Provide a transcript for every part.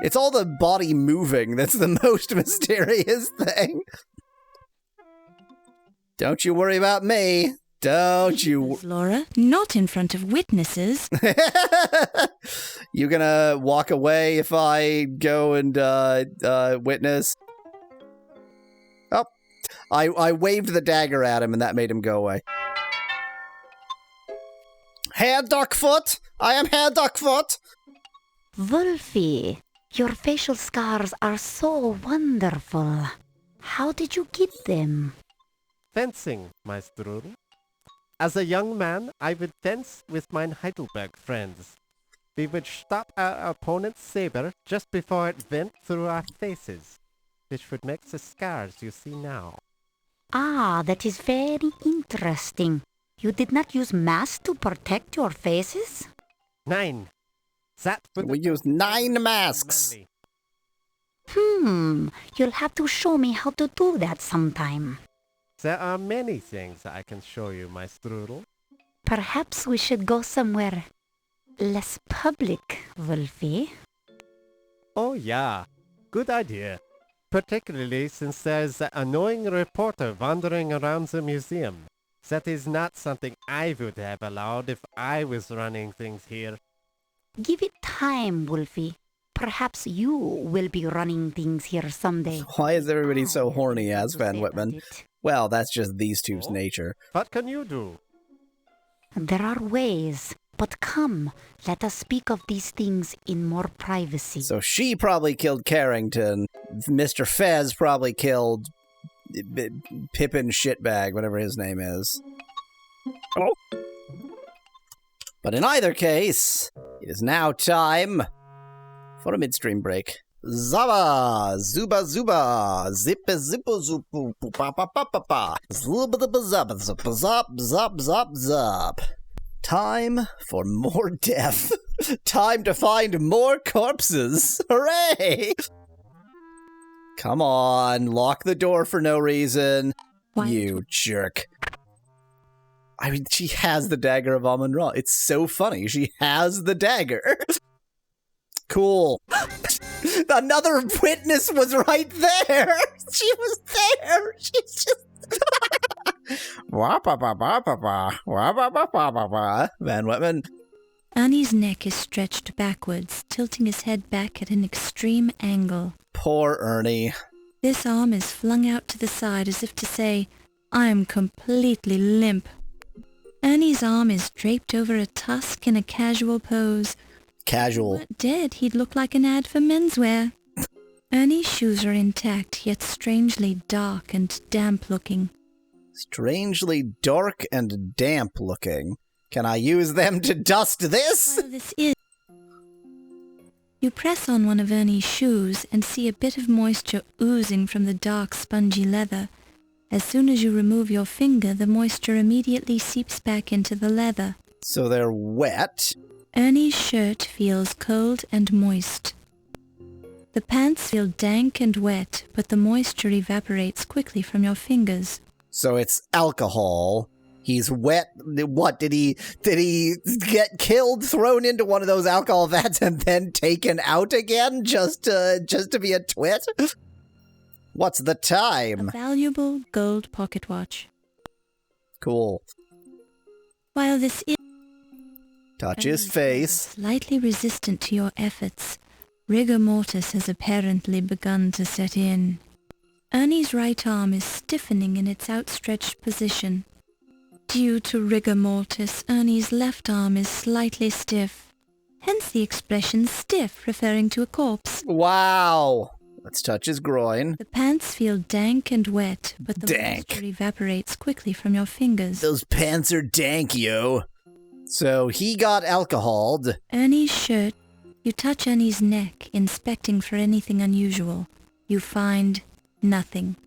It's all the body moving that's the most mysterious thing. Don't you worry about me. Don't you... Laura, not in front of witnesses. You gonna walk away if I go and witness? Oh, I waved the dagger at him and that made him go away. Herr Duckfoot! I am Herr Duckfoot! Wolfie, your facial scars are so wonderful. How did you get them? Fencing, my strudel. As a young man, I would fence with my Heidelberg friends. We would stop our opponent's saber just before it went through our faces, which would make the scars you see now. Ah, that is very interesting. You did not use masks to protect your faces? 9. That would We used 9 masks. You'll have to show me how to do that sometime. There are many things I can show you, my strudel. Perhaps we should go somewhere less public, Wolfie. Oh yeah, good idea. Particularly since there's that annoying reporter wandering around the museum. That is not something I would have allowed if I was running things here. Give it time, Wolfie. Perhaps you will be running things here someday. Why is everybody so horny as To Van say Whitman? about it. Well, that's just these two's Oh. nature. What can you do? There are ways, but come, let us speak of these things in more privacy. So she probably killed Carrington. Mr. Fez probably killed Pippin Shitbag, whatever his name is. Oh. But in either case, it is now time for a midstream break. Zaba, zuba, zuba, zippa, zippa, zupu, pa, pa, pa, pa, pa, zubba, zubba, zubba, zop, zop, zop, zop. Time for more death. Time to find more corpses. Hooray! Come on, lock the door for no reason. Why? You jerk. I mean, she has the Dagger of Amon Ra. It's so funny. She has the dagger. Cool. Another witness was right there. She was there. She's just... Van Whitman. Ernie's neck is stretched backwards, tilting his head back at an extreme angle. Poor Ernie. This arm is flung out to the side as if to say, I am completely limp. Ernie's arm is draped over a tusk in a casual pose. Casual. If he weren't dead, he'd look like an ad for menswear. Ernie's shoes are intact, yet strangely dark and damp looking. Strangely dark and damp looking. Can I use them to dust this? While this is... You press on one of Ernie's shoes and see a bit of moisture oozing from the dark, spongy leather. As soon as you remove your finger, the moisture immediately seeps back into the leather. So they're wet. Ernie's shirt feels cold and moist. The pants feel dank and wet, but the moisture evaporates quickly from your fingers. So it's alcohol. He's wet. What, did he get killed, thrown into one of those alcohol vats, and then taken out again just to be a twit? What's the A time? valuable gold pocket watch. Cool. While this is Touch his face. slightly resistant to your efforts, rigor mortis has apparently begun to set in. Ernie's right arm is stiffening in its outstretched position. Due to rigor mortis, Ernie's left arm is slightly stiff. Hence the expression stiff, referring to a corpse. Wow. Let's touch his groin. The pants feel dank and wet, but the Dank. moisture evaporates quickly from your fingers. Those pants are dank, yo. So he got alcoholed. Ernie's shirt. You touch Ernie's neck, inspecting for anything unusual. You find nothing.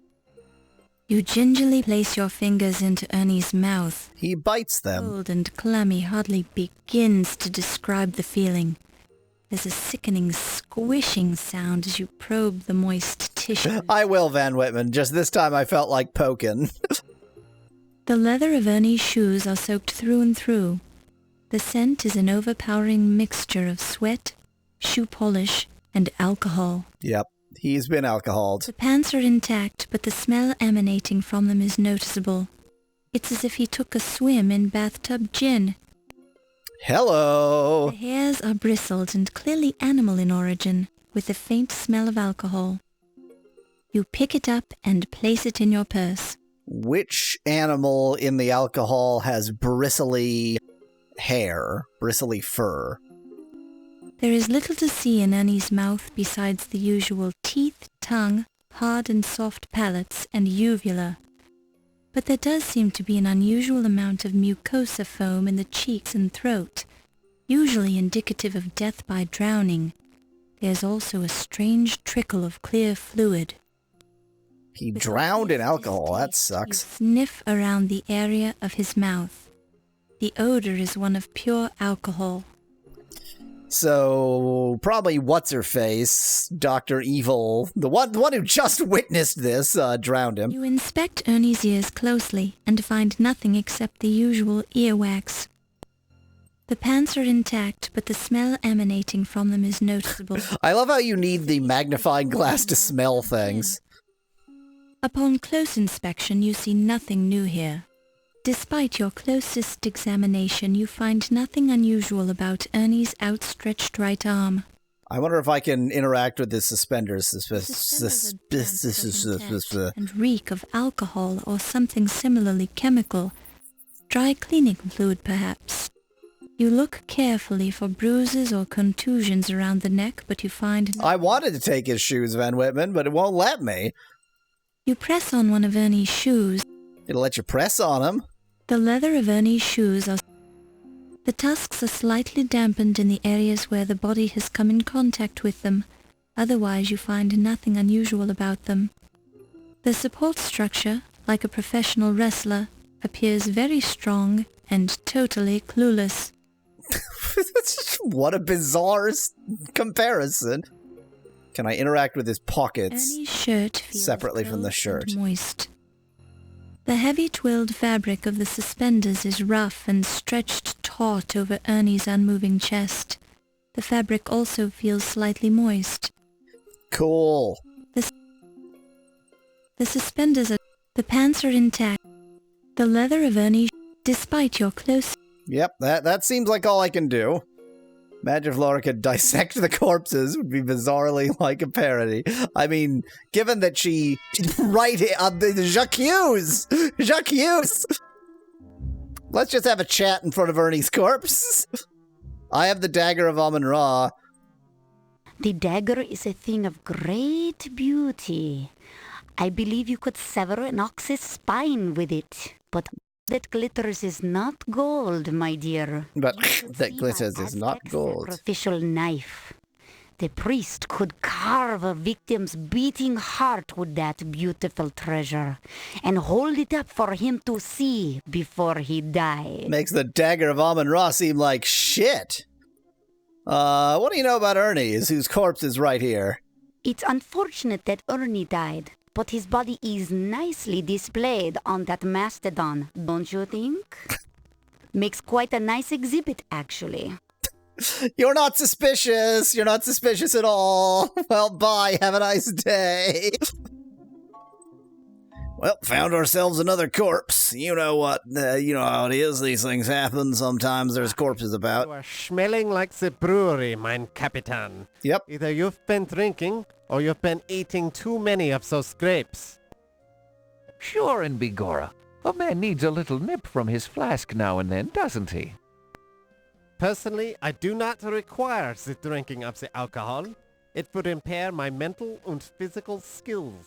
You gingerly place your fingers into Ernie's mouth. He bites them. Cold and clammy hardly begins to describe the feeling. There's a sickening squishing sound as you probe the moist tissue. I will, Van Whitman. Just this time I felt like poking. The leather of Ernie's shoes are soaked through and through. The scent is an overpowering mixture of sweat, shoe polish, and alcohol. Yep, he's been alcoholed. The pants are intact, but the smell emanating from them is noticeable. It's as if he took a swim in bathtub gin. Hello! The hairs are bristled and clearly animal in origin, with a faint smell of alcohol. You pick it up and place it in your purse. Which animal in the alcohol has bristly hair, bristly fur? There is little to see in Ernie's mouth besides the usual teeth, tongue, hard and soft palates, and uvula. But there does seem to be an unusual amount of mucosa foam in the cheeks and throat, usually indicative of death by drowning. There's also a strange trickle of clear fluid. He drowned in alcohol. That sucks. You sniff around the area of his mouth. The odor is one of pure alcohol. So, probably what's-her-face, Dr. Evil, the one who just witnessed this, drowned him. You inspect Ernie's ears closely and find nothing except the usual earwax. The pants are intact, but the smell emanating from them is noticeable. I love how you need the magnifying glass to smell things. Upon close inspection, you see nothing new here. Despite your closest examination, you find nothing unusual about Ernie's outstretched right arm. I wonder if I can interact with his suspenders. And reek of alcohol or something similarly chemical. Dry cleaning fluid, perhaps. You look carefully for bruises or contusions around the neck, but you find I wanted to take his shoes, Van Whitman, but it won't let me. You press on one of Ernie's shoes. It'll let you press on him. The leather of Ernie's shoes are... The tusks are slightly dampened in the areas where the body has come in contact with them. Otherwise, you find nothing unusual about them. The support structure, like a professional wrestler, appears very strong and totally clueless. What a bizarre comparison. Can I interact with his pockets Ernie's shirt feels separately from the cold shirt? and moist. The heavy twilled fabric of the suspenders is rough and stretched taut over Ernie's unmoving chest. The fabric also feels slightly moist. Cool. The suspenders are... The pants are intact. The leather of Ernie's... Despite your close... Yep, that seems like all I can do. Imagine if Laura could dissect the corpses. Would be bizarrely like a parody. I mean, given that she... Right on the Jacques! Let's just have a chat in front of Ernie's corpse. I have the Dagger of Amon Ra. The dagger is a thing of great beauty. I believe you could sever an ox's spine with it, but that glitters is not gold, my dear. But You should that see glitters my is not Aztec gold. sacrificial knife. The priest could carve a victim's beating heart with that beautiful treasure and hold it up for him to see before he died. Makes the Dagger of Amon Ra seem like shit. What do you know about Ernie's, whose corpse is right here? It's unfortunate that Ernie died, but his body is nicely displayed on that mastodon, don't you think? Makes quite a nice exhibit, actually. You're not suspicious. You're not suspicious at all. Well, bye. Have a nice day. Well, found ourselves another corpse. You know what? You know how it is. These things happen. Sometimes there's corpses You about. are smelling like the brewery, mein Capitan. Yep. Either you've been drinking, or you've been eating too many of those grapes. Sure, and Begorra. A man needs a little nip from his flask now and then, doesn't he? Personally, I do not require the drinking of the alcohol. It would impair my mental and physical skills.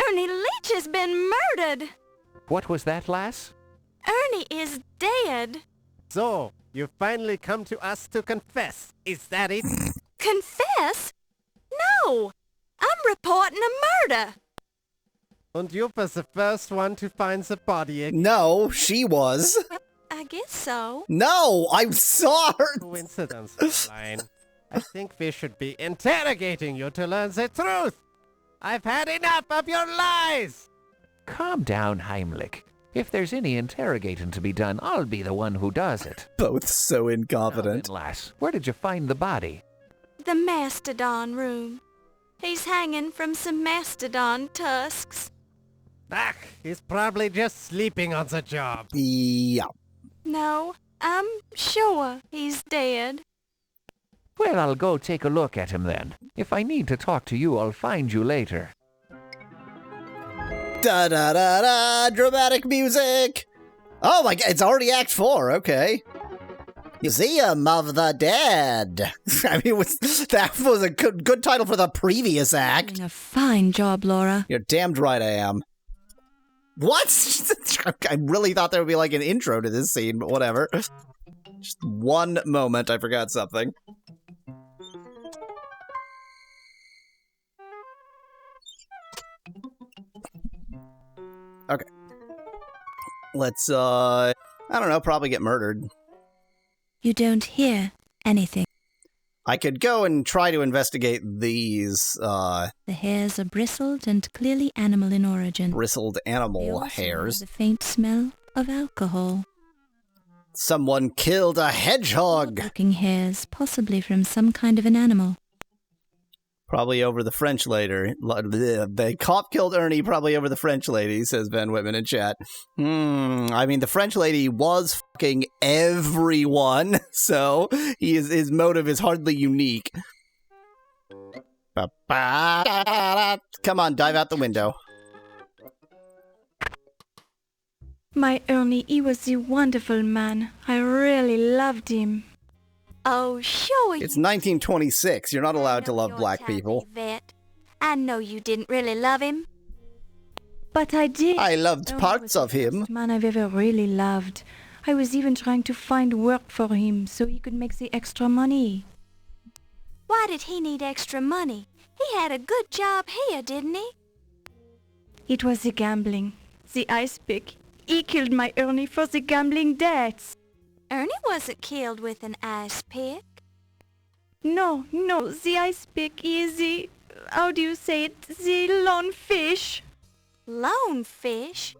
Ernie Leach has been murdered! What was that, lass? Ernie is dead! So, you finally come to us to confess. Is that it? Confess? No! I'm reporting a murder! And you was the first one to find the body again. No, she was. I guess so. No, I saw her. Coincidence, Caroline. I think we should be interrogating you to learn the truth. I've had enough of your lies. Calm down, Heimlich. If there's any interrogating to be done, I'll be the one who does it. Both so Now incompetent. then, lass, where did you find the body? the mastodon room. He's hanging from some mastodon tusks. Ah, he's probably just sleeping on the job. Yeah. No, I'm sure he's dead. Well, I'll go take a look at him then. If I need to talk to you, I'll find you later. Da-da-da-da, dramatic music! Oh my god, it's already Act 4, okay. Museum of the Dead. I mean, that was a good title for the previous act. Doing a fine job, Laura. You're damned right I am. What? I really thought there would be like an intro to this scene, but whatever. Just one moment, I forgot something. Okay. Let's, I don't know, probably get murdered. You don't hear anything. I could go and try to investigate these, The hairs are bristled and clearly animal in origin. bristled They animal also hairs. have the faint smell of alcohol. Someone killed a hedgehog! Looking hairs, possibly from some kind of an animal. Probably over the French lady. The cop killed Ernie probably over the French lady, says Ben Whitman in chat. I mean, the French lady was fucking everyone, so his motive is hardly unique. Come on, dive out the window. My Ernie, he was a wonderful man. I really loved him. Oh, sure It's 1926. You're not allowed to love black people. Vet. I know you didn't really love him. But I did. I loved Ernie parts was the of him. first man I've ever really loved. I was even trying to find work for him so he could make the extra money. Why did he need extra money? He had a good job here, didn't he? It was the gambling. The ice pick. He killed my Ernie for the gambling debts. Ernie wasn't killed with an ice pick. No, the ice pick is the... How do you say it? The lone fish. Lone fish?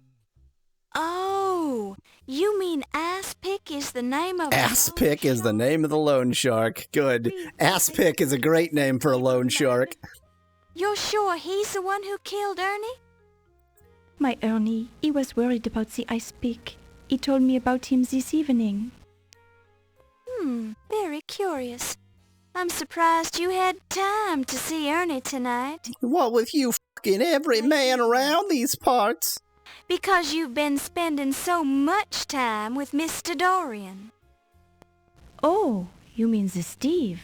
Oh, you mean Ass Pick is the name of... Ass Pick is the name of the loan shark. Good. Ass Pick is a great name for a loan shark. You're sure he's the one who killed Ernie? My Ernie, he was worried about the ice pick. He told me about him this evening. Very curious. I'm surprised you had time to see Ernie tonight. What with you fucking every man around these parts? Because you've been spending so much time with Mr. Dorian. Oh, you mean the Steve?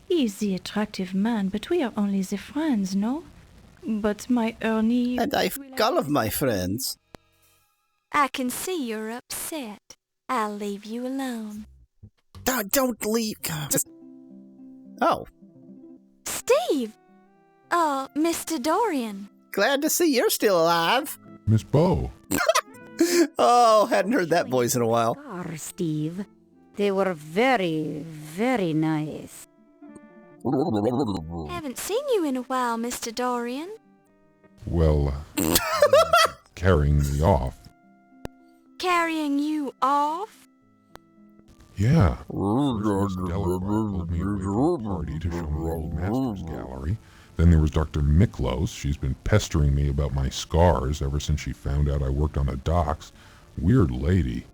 He's the attractive man, but we are only the friends, no? But my Ernie... And I fuck all of my friends. I can see you're upset. I'll leave you alone. Don't leave. Just... Oh. Steve! Mr. Dorian. Glad to see you're still alive. Miss Bow. Oh, hadn't heard that voice in a while. Scars, Steve. They were very, very nice. Haven't seen you in a while, Mr. Dorian. Well, carrying me off. Carrying you off? Yeah. Miss Delaware pulled me away from the party to show me the old Masters Gallery. Then there was Dr. Miklos. She's been pestering me about my scars ever since she found out I worked on the docks. Weird lady.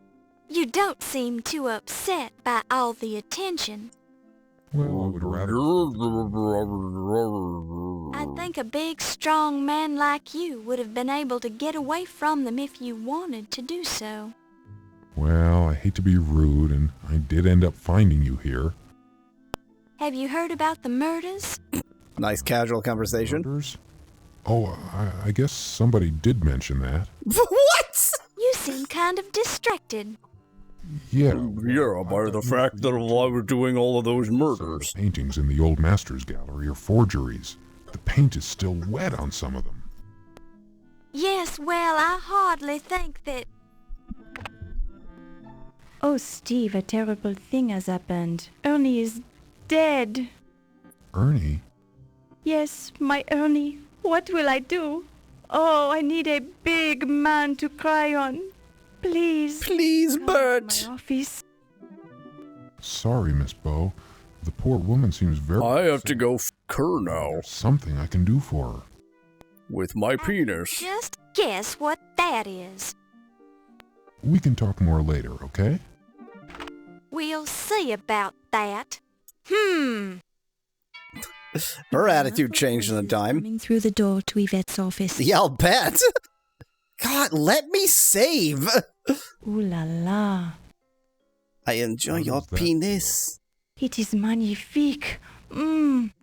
You don't seem too upset by all the attention. Well, I would rather... I think a big, strong man like you would have been able to get away from them if you wanted to do so. Well, I hate to be rude, and I did end up finding you here. Have you heard about the murders? Nice casual conversation. Murders? Oh, I guess somebody did mention that. What? You seem kind of distracted. Yeah. Yeah, by the fact that I was doing all of those murders. The paintings in the old Masters Gallery are forgeries. The paint is still wet on some of them. Yes, well, I hardly think that... Oh, Steve, a terrible thing has happened. Ernie is dead. Ernie? Yes, my Ernie. What will I do? Oh, I need a big man to cry on. Please. Please, Come to Bert. my office. Sorry, Miss Bow. The poor woman seems very... I have to go f*** her now. There's something I can do for her. With my penis. Just guess what that is. We can talk more later, okay? We'll see about that. Her attitude changed in the time. Coming through the door to Yvette's office. Yeah, I'll bet. God, let me save. Ooh la la. I enjoy How your does that penis. It is magnifique. I'm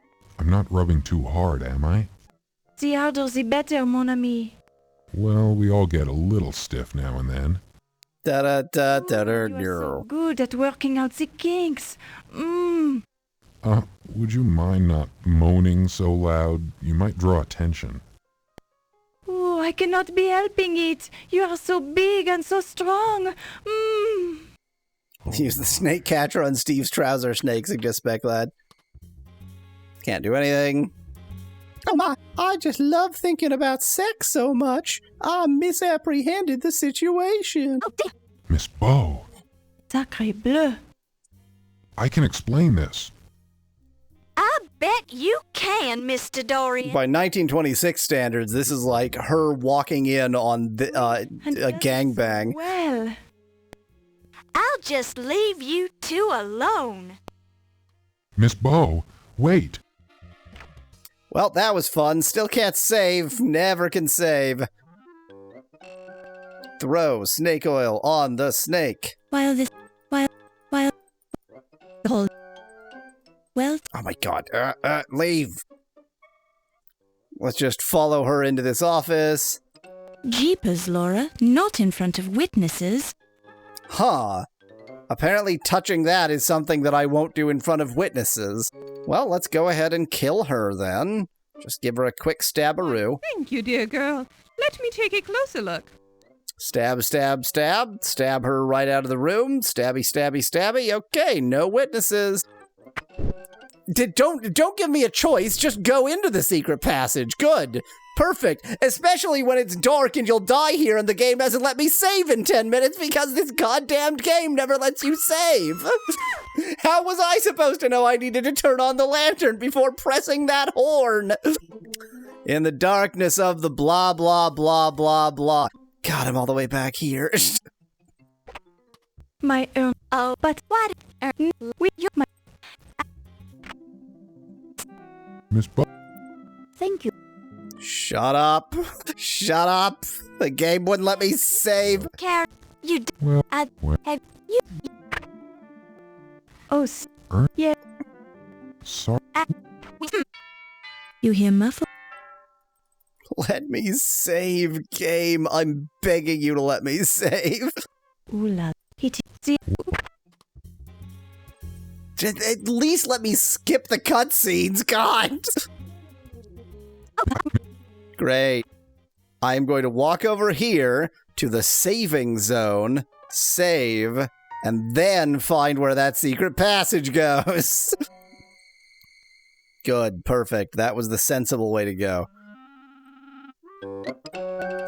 not rubbing too hard, am I? The harder the better, mon ami. Well, we all get a little stiff now and then. Da da da da da. You are so good at working out the kinks. Would you mind not moaning so loud? You might draw attention. Oh, I cannot be helping it. You are so big and so strong. Use the snake catcher on Steve's trouser snake, suggests Becklad. Can't do anything. Oh my, I just love thinking about sex so much. I misapprehended the situation. Miss Bow, Sacré bleu. I can explain this. I bet you can, Mr. Dorian. By 1926 standards, this is like her walking in on a gangbang. Well, I'll just leave you two alone. Miss Bow, wait. Well, that was fun. Still can't save. Never can save. Throw snake oil on the snake. While the whole... Well... Oh my god. Leave. Let's just follow her into this office. Jeepers, Laura. Not in front of witnesses. Huh. Apparently touching that is something that I won't do in front of witnesses. Well, let's go ahead and kill her then. Just give her a quick stabbaroo. Thank you, dear girl. Let me take a closer look. Stab, stab, stab. Stab her right out of the room. Stabby, stabby, stabby. Okay, no witnesses. Don't give me a choice. Just go into the secret passage. Good. Perfect. Especially when it's dark and you'll die here and the game hasn't let me save in 10 minutes because this goddamned game never lets you save. How was I supposed to know I needed to turn on the lantern before pressing that horn? In the darkness of the blah, blah, blah, blah, blah. God, I'm all the way back here. My oh, but what? My Miss Bow. Thank you. Shut up. Shut up. The game wouldn't let me save. you Well, have you? Oh, yeah. sorry. You hear muffled... Let me save, game. I'm begging you to let me save. Ooh la. Just at least let me skip the cutscenes, God. Great. I'm going to walk over here to the saving zone, save, and then find where that secret passage goes. Good, perfect. That was the sensible way to go.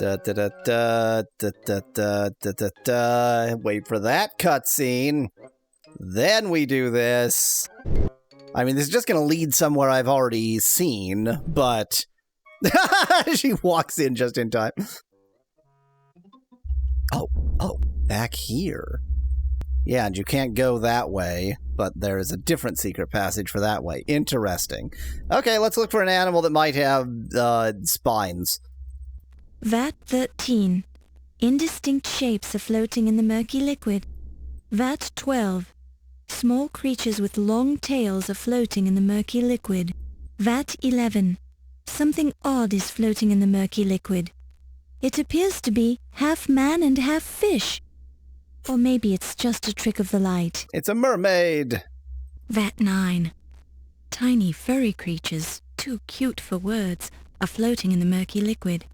Da da da da da da da da da da. Wait for that cutscene. Then we do this. I mean, this is just going to lead somewhere I've already seen, but she walks in just in time. Oh, back here. Yeah, and you can't go that way, but there is a different secret passage for that way. Interesting. Okay, let's look for an animal that might have spines. VAT 13. Indistinct shapes are floating in the murky liquid. VAT 12. Small creatures with long tails are floating in the murky liquid. VAT 11. Something odd is floating in the murky liquid. It appears to be half man and half fish. Or maybe it's just a trick of the light. It's a mermaid. VAT 9. Tiny furry creatures, too cute for words, are floating in the murky liquid.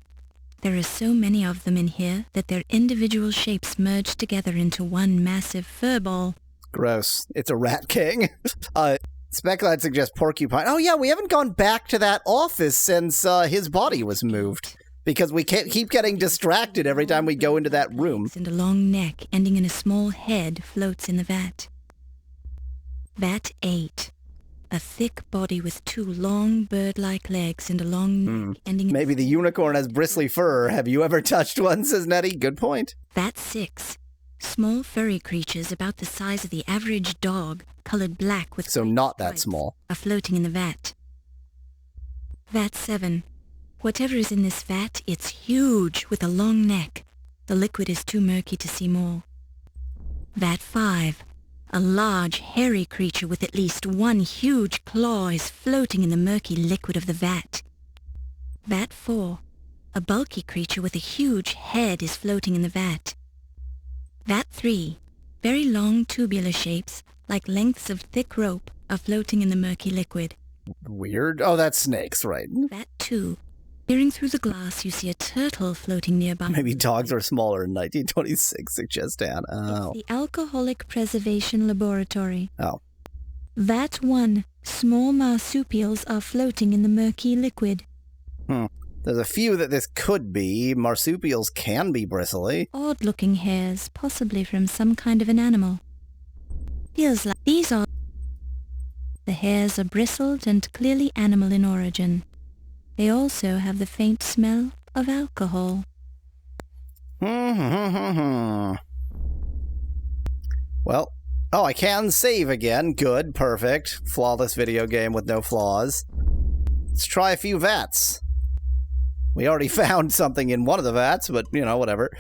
There are so many of them in here that their individual shapes merge together into one massive furball. Gross. It's a rat king. Speculad suggests porcupine. Oh yeah, we haven't gone back to that office since his body was moved. Because we can't keep getting distracted every time we go into that room. And a long neck ending in a small head floats in the vat. VAT 8. A thick body with 2 long bird-like legs and a long neck ending... Maybe the unicorn has bristly fur. Have you ever touched one, says Nettie. Good point. Vat 6. Small furry creatures about the size of the average dog, colored black with... So not that small. ...are floating in the vat. Vat 7. Whatever is in this vat, it's huge with a long neck. The liquid is too murky to see more. Vat 5. A large, hairy creature with at least 1 huge claw is floating in the murky liquid of the vat. Vat 4. A bulky creature with a huge head is floating in the vat. Vat 3. Very long tubular shapes, like lengths of thick rope, are floating in the murky liquid. Weird. Oh, that's snakes, right? Vat 2. Peering through the glass, you see a turtle floating nearby. Maybe dogs were smaller in 1926, suggests Dan. Oh. It's the Alcoholic Preservation Laboratory. Oh. Vat 1. Small marsupials are floating in the murky liquid. There's a few that this could be. Marsupials can be bristly. Odd-looking hairs, possibly from some kind of an animal. Feels like these are... The hairs are bristled and clearly animal in origin. They also have the faint smell of alcohol. Well, I can save again. Good, perfect. Flawless video game with no flaws. Let's try a few vats. We already found something in one of the vats, but, whatever.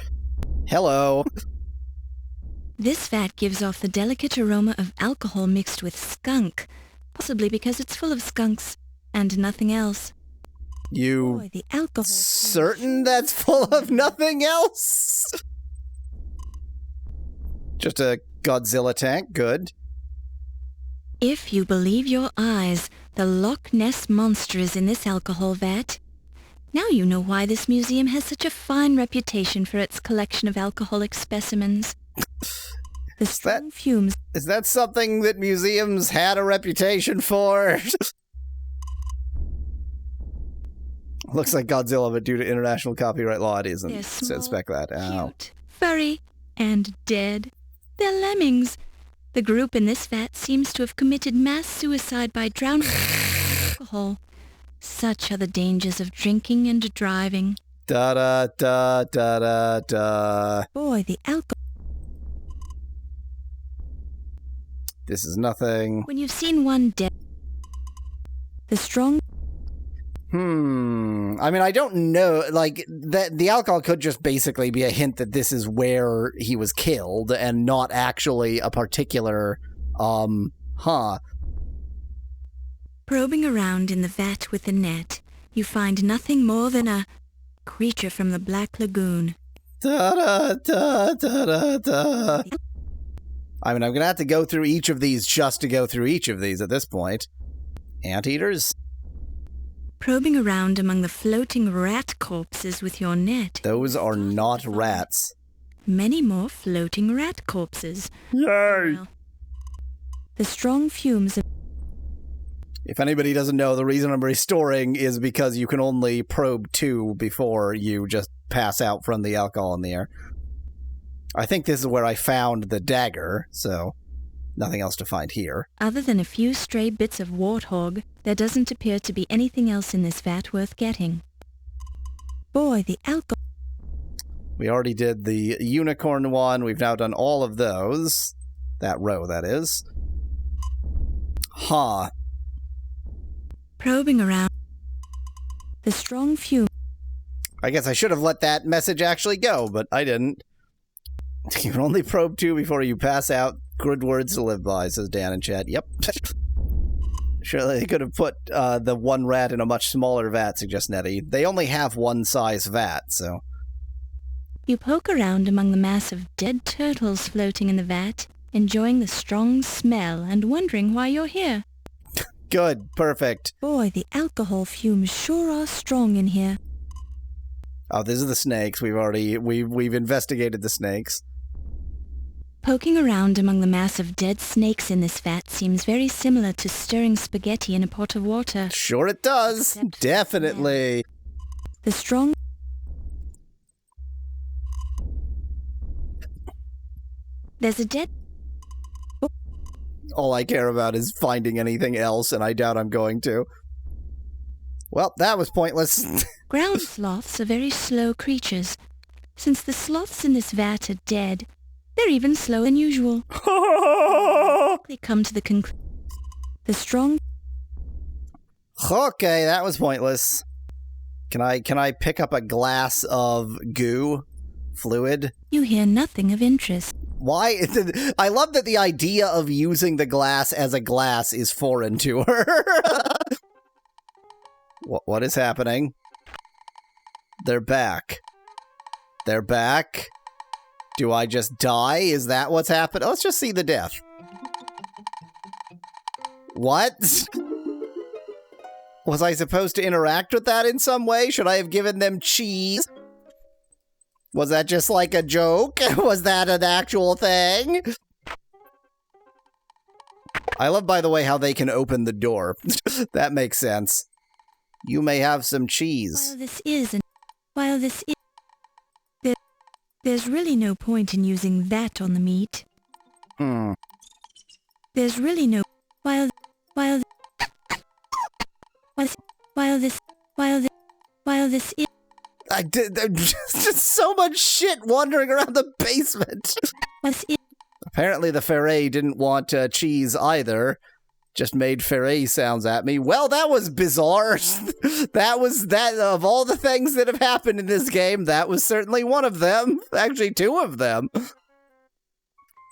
Hello. This vat gives off the delicate aroma of alcohol mixed with skunk, possibly because it's full of skunks and nothing else. You Boy, the alcohol certain that's full of nothing else? Just a Godzilla tank, good. If you believe your eyes, the Loch Ness Monster is in this alcohol vat. Now you know why this museum has such a fine reputation for its collection of alcoholic specimens. The strong fumes... Is that something that museums had a reputation for? Looks like Godzilla, but due to international copyright law, it isn't. So spec that out. Cute, furry, and dead. They're lemmings. The group in this vat seems to have committed mass suicide by drowning in alcohol. Such are the dangers of drinking and driving. Da da da da da da. Boy, the alcohol. This is nothing. When you've seen one dead, the strong... I mean, I don't know. Like, the alcohol could just basically be a hint that this is where he was killed and not actually a particular, Probing around in the vat with the net, you find nothing more than a creature from the Black Lagoon. Da-da-da-da-da-da. I mean, I'm going to have to go through each of these just to go through each of these at this point. Anteaters? Probing around among the floating rat corpses with your net. Those are not rats. Many more floating rat corpses. Yay! The strong fumes of... If anybody doesn't know, the reason I'm restoring is because you can only probe 2 before you just pass out from the alcohol in the air. I think this is where I found the dagger, so nothing else to find here. Other than a few stray bits of warthog, there doesn't appear to be anything else in this vat worth getting. Boy, the alcohol... We already did the unicorn one. We've now done all of those. That row, that is. Huh. Probing around. The strong fume... I guess I should have let that message actually go, but I didn't. You can only probe 2 before you pass out. Good words to live by, says Dan in chat. Yep. Surely they could have put the one rat in a much smaller vat, suggests Nettie. They only have one size vat, so... You poke around among the mass of dead turtles floating in the vat, enjoying the strong smell and wondering why you're here. Good. Perfect. Boy, the alcohol fumes sure are strong in here. Oh, these are the snakes. We've investigated the snakes. Poking around among the mass of dead snakes in this vat seems very similar to stirring spaghetti in a pot of water. Sure it does. Definitely. The strong... There's a dead... All I care about is finding anything else, and I doubt I'm going to. Well, that was pointless. Ground sloths are very slow creatures. Since the sloths in this vat are dead, they're even slower than usual. They come to the conclusion. The strong... Okay, that was pointless. Can I pick up a glass of goo? Fluid? You hear nothing of interest. Why? I love that the idea of using the glass as a glass is foreign to her. What is happening? They're back. They're back. Do I just die? Is that what's happened? Let's just see the death. What? Was I supposed to interact with that in some way? Should I have given them cheese? Was that just like a joke? Was that an actual thing? I love, by the way, how they can open the door. That makes sense. You may have some cheese. While this is... There's really no point in using that on the meat. There's really no... While this is... Just so much shit wandering around the basement. Apparently the Ferret didn't want cheese either. Just made Ferret sounds at me. Well, that was bizarre. That of all the things that have happened in this game, that was certainly one of them. Actually, two of them.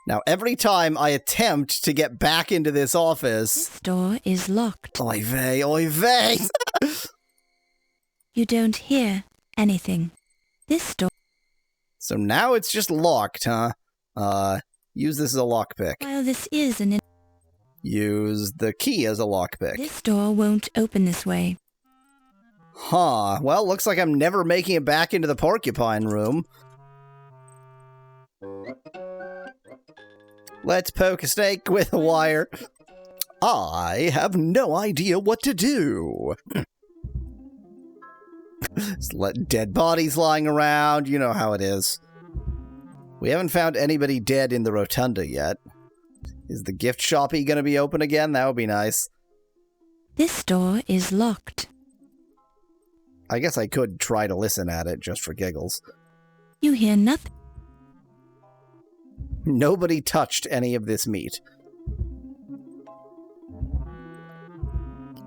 Now, every time I attempt to get back into this office... This door is locked. Oy vey, oy vey! You don't hear anything. This door... So now it's just locked, huh? Use this as a lockpick. While this is an... Use the key as a lockpick. This door won't open this way. Huh. Well, looks like I'm never making it back into the porcupine room. Let's poke a snake with a wire. I have no idea what to do. Just let dead bodies lying around. You know how it is. We haven't found anybody dead in the rotunda yet. Is the gift shoppy going to be open again? That would be nice. This door is locked. I guess I could try to listen at it just for giggles. You hear nothing. Nobody touched any of this meat.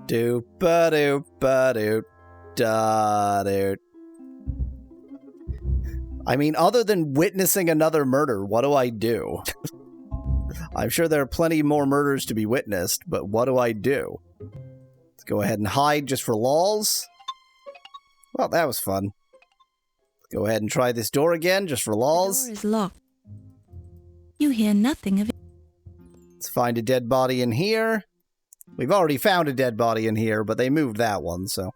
Doop-a-doop-a-doop-da-doop. I mean, other than witnessing another murder, what do I do? I'm sure there are plenty more murders to be witnessed, but what do I do? Let's go ahead and hide just for lols. Well, that was fun. Let's go ahead and try this door again just for lols. The door is locked. You hear nothing of it. Let's find a dead body in here. We've already found a dead body in here, but they moved that one, so...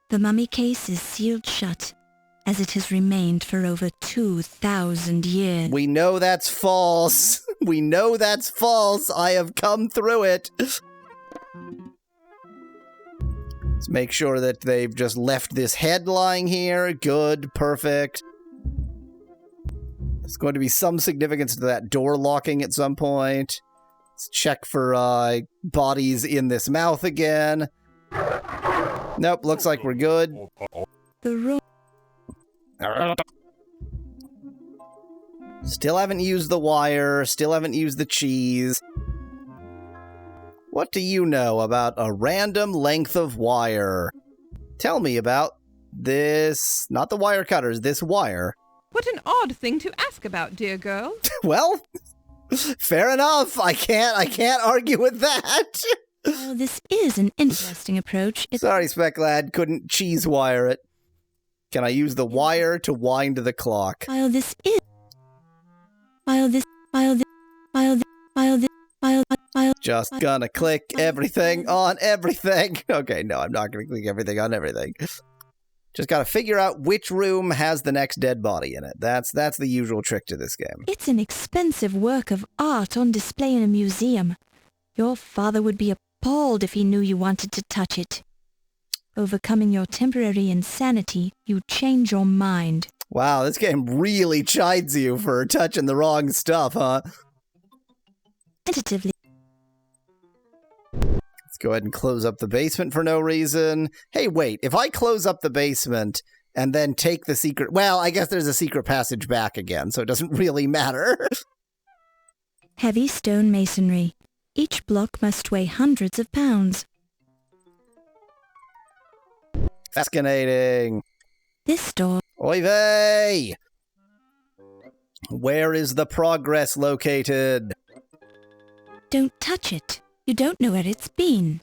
The mummy case is sealed shut, as it has remained for over 2,000 years. We know that's false. We know that's false. I have come through it. Let's make sure that they've just left this head lying here. Good, perfect. There's going to be some significance to that door locking at some point. Let's check for bodies in this mouth again. Nope, looks like we're good. The room... Still haven't used the wire, still haven't used the cheese. What do you know about a random length of wire? Tell me about this, not the wire cutters, this wire. What an odd thing to ask about, dear girl. Well, fair enough. I can't argue with that. Well, this is an interesting approach. Sorry, Spec Lad, couldn't cheese wire it. Can I use the wire to wind the clock? Just gonna click everything on everything. Okay, no, I'm not gonna click everything on everything. Just gotta figure out which room has the next dead body in it. That's the usual trick to this game. It's an expensive work of art on display in a museum. Your father would be appalled if he knew you wanted to touch it. Overcoming your temporary insanity, you change your mind. Wow, this game really chides you for touching the wrong stuff, huh? tentatively. Let's go ahead and close up the basement for no reason. Hey, wait, if I close up the basement and then take the secret... Well, I guess there's a secret passage back again, so it doesn't really matter. Heavy stone masonry. Each block must weigh hundreds of pounds. Fascinating. This door... Oy vey! Where is the progress located? Don't touch it. You don't know where it's been.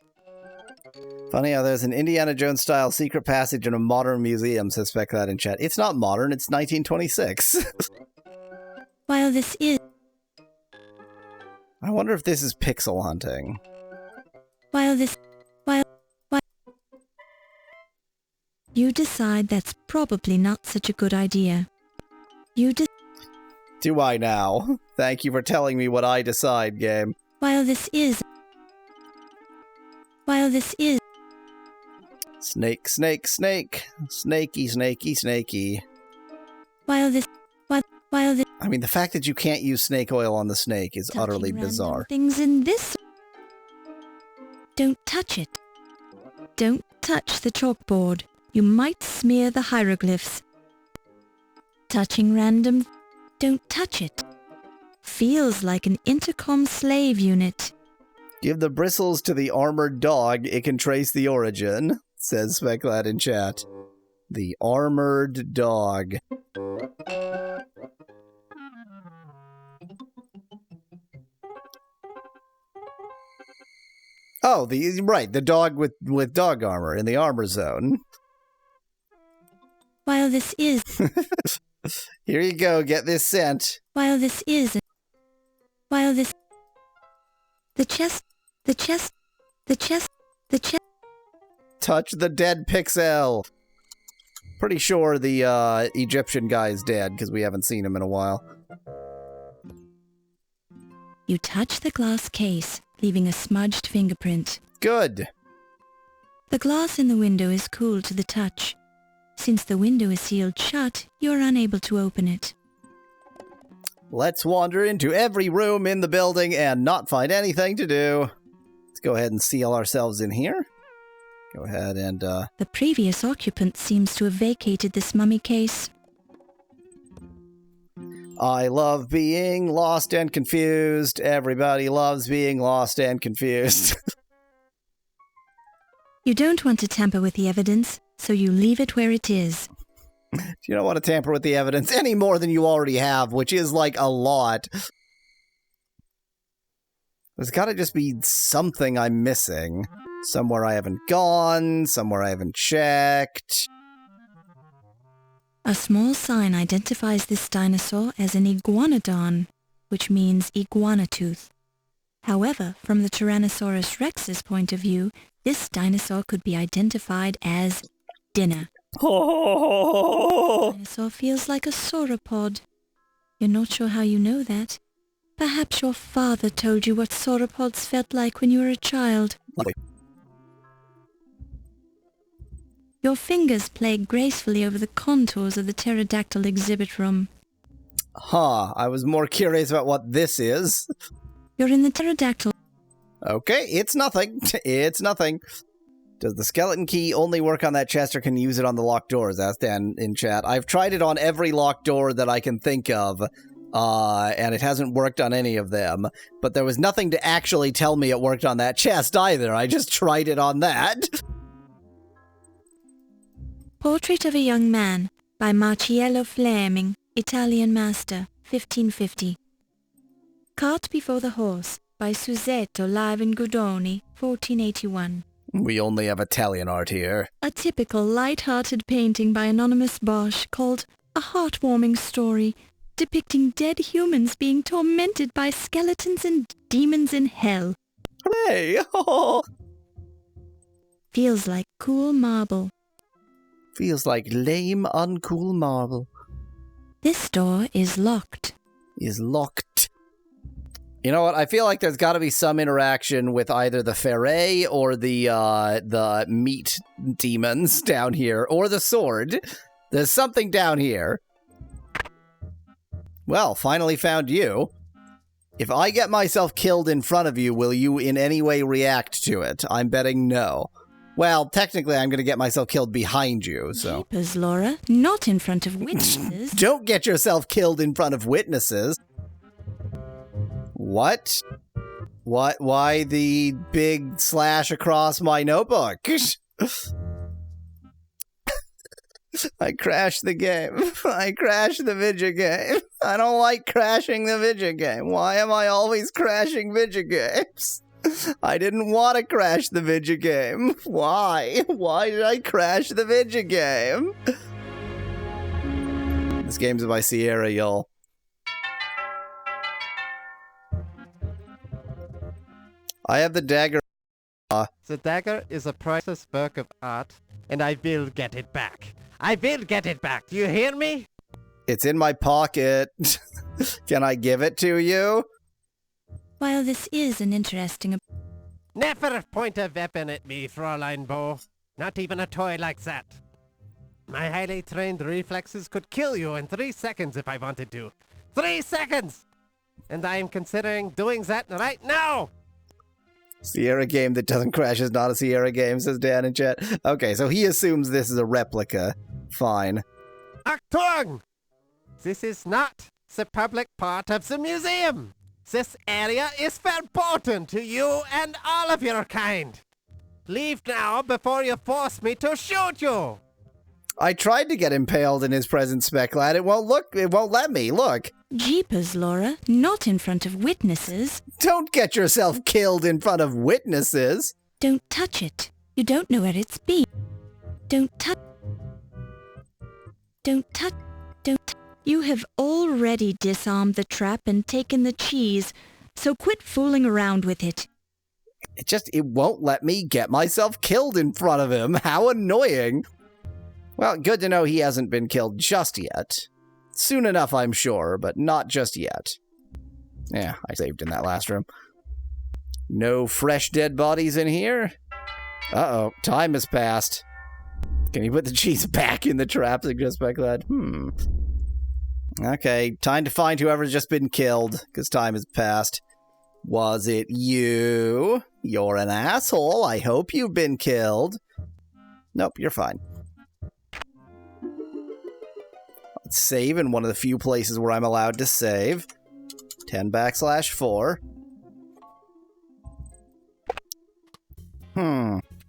Funny how there's an Indiana Jones-style secret passage in a modern museum, says Speculad in chat. It's not modern, it's 1926. While this is... I wonder if this is pixel hunting. While this... While... You decide that's probably not such a good idea. Do I now? Thank you for telling me what I decide, game. While this is... Snake, snake, snake. Snakey, snakey, snakey. While this... I mean, the fact that you can't use snake oil on the snake is utterly Touching bizarre. random things in this... Don't touch it. Don't touch the chalkboard. You might smear the hieroglyphs. Touching random... Don't touch it. Feels like an intercom slave unit. Give the bristles to the armored dog, it can trace the origin, says Speculad in chat. The armored dog. Oh, the dog with dog armor in the armor zone. While this is... Here you go, get this scent. While this is... While this... The chest... Touch the dead pixel. Pretty sure the Egyptian guy is dead, because we haven't seen him in a while. You touch the glass case, leaving a smudged fingerprint. Good. The glass in the window is cool to the touch. Since the window is sealed shut, you are unable to open it. Let's wander into every room in the building and not find anything to do. Let's go ahead and seal ourselves in here. Go ahead and, The previous occupant seems to have vacated this mummy case. I love being lost and confused. Everybody loves being lost and confused. You don't want to tamper with the evidence, so you leave it where it is. You don't want to tamper with the evidence any more than you already have, which is like a lot. There's got to just be something I'm missing. Somewhere I haven't gone, somewhere I haven't checked. A small sign identifies this dinosaur as an iguanodon, which means iguana tooth. However, from the Tyrannosaurus rex's point of view, this dinosaur could be identified as dinner. Oh. Dinosaur feels like a sauropod. You're not sure how you know that. Perhaps your father told you what sauropods felt like when you were a child. Lovely. Your fingers play gracefully over the contours of the pterodactyl exhibit room. Huh, I was more curious about what this is. You're in the pterodactyl. Okay, it's nothing. It's nothing. Does the skeleton key only work on that chest or can you use it on the locked doors? Asked Dan in chat. I've tried it on every locked door that I can think of, and it hasn't worked on any of them. But there was nothing to actually tell me it worked on that chest either. I just tried it on that. Portrait of a Young Man by Marcello Flaming, Italian master, 1550. Cart Before the Horse by Susetto Live in Guidoni, 1481. We only have Italian art here. A typical light-hearted painting by anonymous Bosch called A Heartwarming Story, depicting dead humans being tormented by skeletons and demons in hell. Hooray! Feels like cool marble. Feels like lame, uncool marble. This door is locked. Is locked. You know what? I feel like there's got to be some interaction with either the Ferret or the meat demons down here, or the sword. There's something down here. Well, finally found you. If I get myself killed in front of you, will you in any way react to it? I'm betting no. Well, technically, I'm going to get myself killed behind you, so... Jeepers, Laura. Not in front of witnesses. Don't get yourself killed in front of witnesses. What? What? Why the big slash across my notebook? I crashed the game. I crashed the video game. I don't like crashing the video game. Why am I always crashing video games? I didn't want to crash the video game. Why? Why did I crash the video game? This game's by Sierra, y'all. I have the dagger. The dagger is a priceless work of art, and I will get it back. I will get it back. Do you hear me? It's in my pocket. Can I give it to you? While this is an interesting... Never point a weapon at me, Fräulein Bow. Not even a toy like that. My highly trained reflexes could kill you in 3 seconds if I wanted to. 3 seconds! And I am considering doing that right now! Sierra game that doesn't crash is not a Sierra game, says Dan in chat. Okay, so he assumes this is a replica. Fine. Achtung! This is not the public part of the museum. This area is verboten to you and all of your kind. Leave now before you force me to shoot you. I tried to get impaled in his present, Speclad. It won't let me. Look. Jeepers, Laura. Not in front of witnesses. Don't get yourself killed in front of witnesses. Don't touch it. You don't know where it's been. Don't touch... Don't touch... Don't... You have already disarmed the trap and taken the cheese, so quit fooling around with it. It won't let me get myself killed in front of him. How annoying. Well, good to know he hasn't been killed just yet. Soon enough, I'm sure, but not just yet. Yeah, I saved in that last room. No fresh dead bodies in here? Uh-oh, time has passed. Can you put the cheese back in the trap, suggests Speclad? Okay, time to find whoever's just been killed, because time has passed. Was it you? You're an asshole. I hope you've been killed. Nope, you're fine. Let's save in one of the few places where I'm allowed to save. 10/4.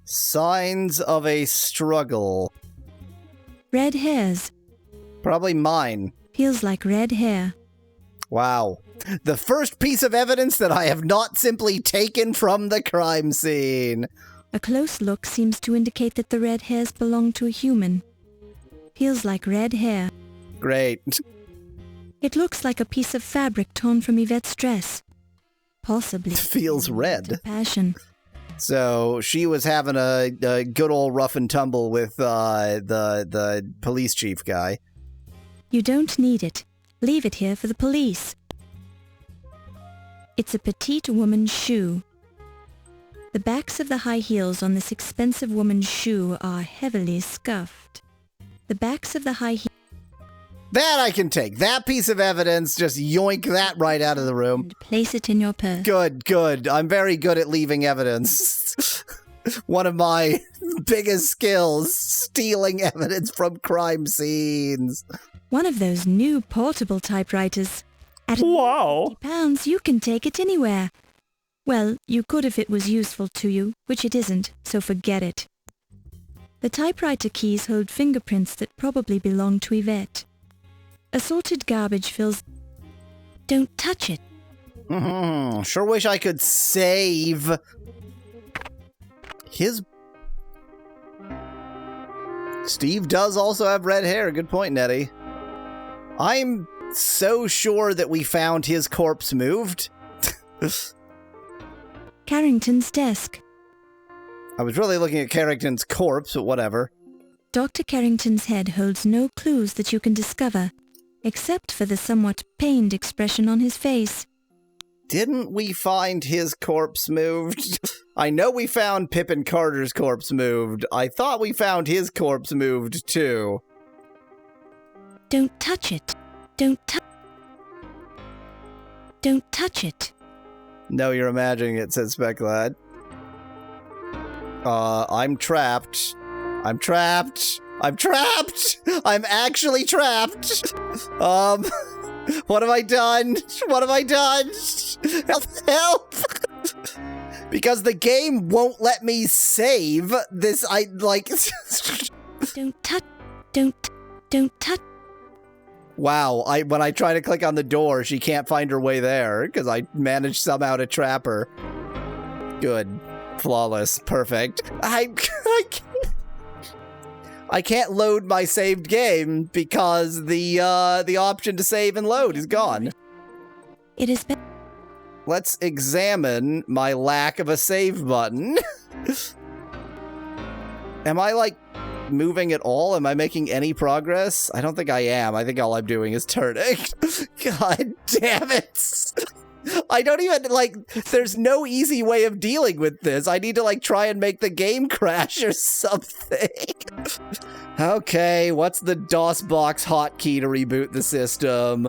Signs of a struggle. Red hairs. Probably mine. Feels like red hair. Wow. The first piece of evidence that I have not simply taken from the crime scene. A close look seems to indicate that the red hairs belong to a human. Feels like red hair. Great. It looks like a piece of fabric torn from Yvette's dress. Possibly. Feels red. Passion. So she was having a good old rough and tumble with the police chief guy. You don't need it. Leave it here for the police. It's a petite woman's shoe. The backs of the high heels on this expensive woman's shoe are heavily scuffed. The backs of the high heels... That I can take. That piece of evidence, just yoink that right out of the room. And place it in your purse. Good. I'm very good at leaving evidence. One of my biggest skills, stealing evidence from crime scenes. One of those new portable typewriters. At wow. £50, you can take it anywhere. Well, you could if it was useful to you, which it isn't, so forget it. The typewriter keys hold fingerprints that probably belong to Yvette. Assorted garbage fills... Don't touch it. Sure wish I could save... His... Steve does also have red hair. Good point, Nettie. I'm so sure that we found his corpse moved. Carrington's desk. I was really looking at Carrington's corpse, but whatever. Dr. Carrington's head holds no clues that you can discover, except for the somewhat pained expression on his face. Didn't we find his corpse moved? I know we found Pippin Carter's corpse moved. I thought we found his corpse moved, too. Don't touch it. Don't touch... Don't touch it. No, you're imagining it, says Specklad. I'm trapped. I'm trapped. I'm trapped! I'm actually trapped! What have I done? What have I done? Help! Because the game won't let me save this, Don't touch. Don't touch. Wow, when I try to click on the door, she can't find her way there, because I managed somehow to trap her. Good. Flawless. Perfect. I can't load my saved game because the option to save and load is gone. It is been. Let's examine my lack of a save button. Am I, moving at all? Am I making any progress? I don't think I am. I think all I'm doing is turning. God damn it. I don't even, there's no easy way of dealing with this. I need to, try and make the game crash or something. Okay, what's the DOSBox hotkey to reboot the system?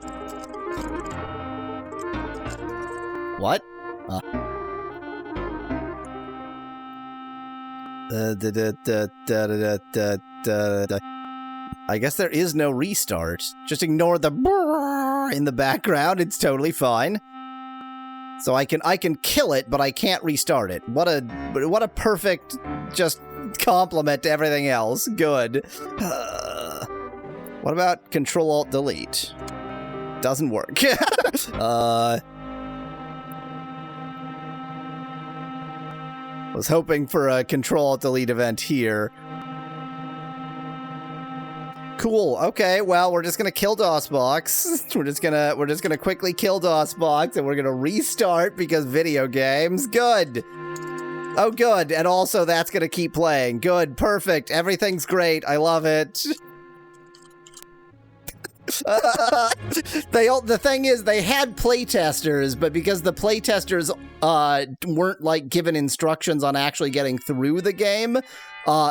What? I guess there is no restart. Just ignore the brrr in the background. It's totally fine. So I can kill it, but I can't restart it. What a perfect just compliment to everything else. Good. What about Control-Alt-Delete? Doesn't work. Was hoping for a Control-Alt-Delete event here. Cool. Okay. Well, we're just gonna kill DOSBox. We're just gonna quickly kill DOSBox, and we're gonna restart because video games. Good. Oh, good. And also, that's gonna keep playing. Good. Perfect. Everything's great. I love it. The thing is, they had playtesters, but because the playtesters weren't given instructions on actually getting through the game,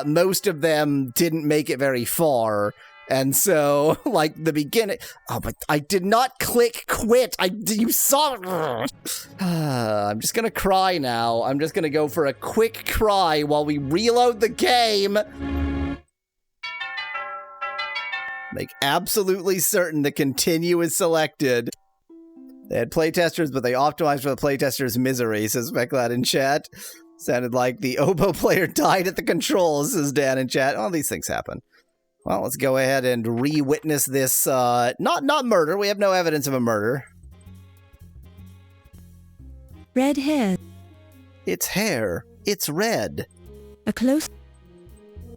most of them didn't make it very far. And so, the beginning... Oh, but I did not click quit. You saw... I'm just gonna cry now. I'm just gonna go for a quick cry while we reload the game. Make absolutely certain the continue is selected. They had playtesters, but they optimized for the playtesters' misery, says Specklad in chat. Sounded like the oboe player died at the controls, says Dan in chat. Oh, these things happen. Well, let's go ahead and re-witness this, not murder. We have no evidence of a murder. Red hair. It's hair. It's red. A close...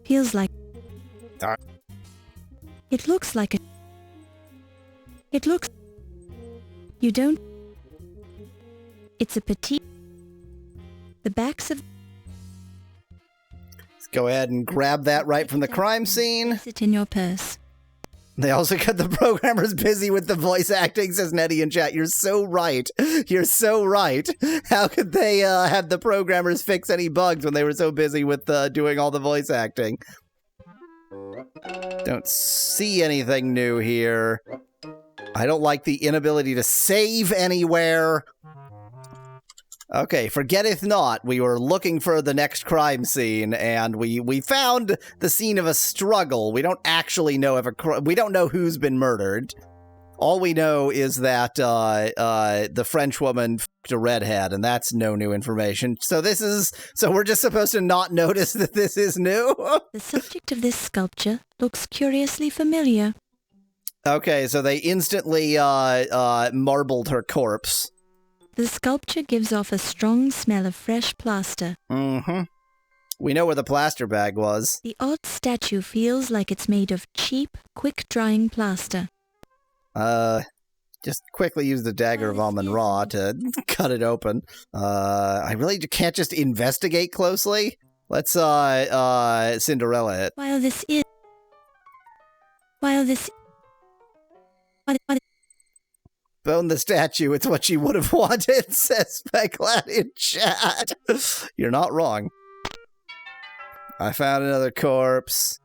Feels like... It looks like a... It looks... You don't... It's a petite... The backs of... Go ahead and grab that right from the crime scene. Place it in your purse. They also got the programmers busy with the voice acting, says Nettie in chat. You're so right. You're so right. How could they have the programmers fix any bugs when they were so busy with doing all the voice acting? Don't see anything new here. I don't like the inability to save anywhere. Okay, forgetteth not, we were looking for the next crime scene, and we found the scene of a struggle. We don't actually know if we don't know who's been murdered. All we know is that the French woman f***ed a redhead, and that's no new information. So we're just supposed to not notice that this is new? The subject of this sculpture looks curiously familiar. Okay, so they instantly marbled her corpse. The sculpture gives off a strong smell of fresh plaster. Mm-hmm. We know where the plaster bag was. The odd statue feels like it's made of cheap, quick-drying plaster. Just quickly use the Dagger of Amon Ra to cut it open. I really can't just investigate closely. Let's, Cinderella it. While this is... Bone the statue, it's what she would have wanted, says Specklad in chat. You're not wrong. I found another corpse.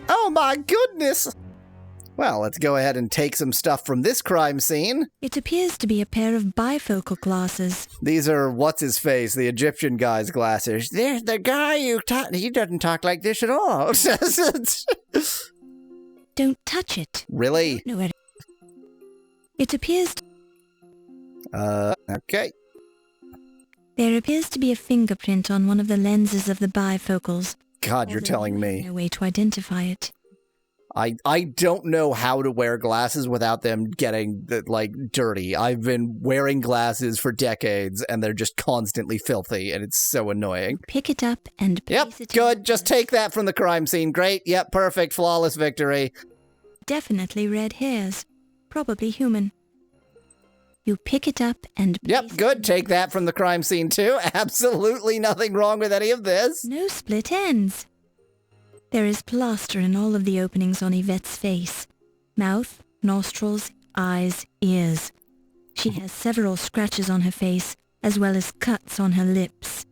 Oh my goodness! Well, let's go ahead and take some stuff from this crime scene. It appears to be a pair of bifocal glasses. These are what's-his-face, the Egyptian guy's glasses. There's the guy he doesn't talk like this at all. Don't touch it. Really? No, it appears... Okay. There appears to be a fingerprint on one of the lenses of the bifocals. God, you're telling me. No way to identify it. I don't know how to wear glasses without them getting, dirty. I've been wearing glasses for decades, and they're just constantly filthy, and it's so annoying. Pick it up and place it... Good. Just take that from the crime scene. Great. Yep, perfect. Flawless victory. Definitely red hairs. Probably human. You pick it up and... Yep, good. Take that from the crime scene, too. Absolutely nothing wrong with any of this. No split ends. There is plaster in all of the openings on Yvette's face. Mouth, nostrils, eyes, ears. She has several scratches on her face, as well as cuts on her lips.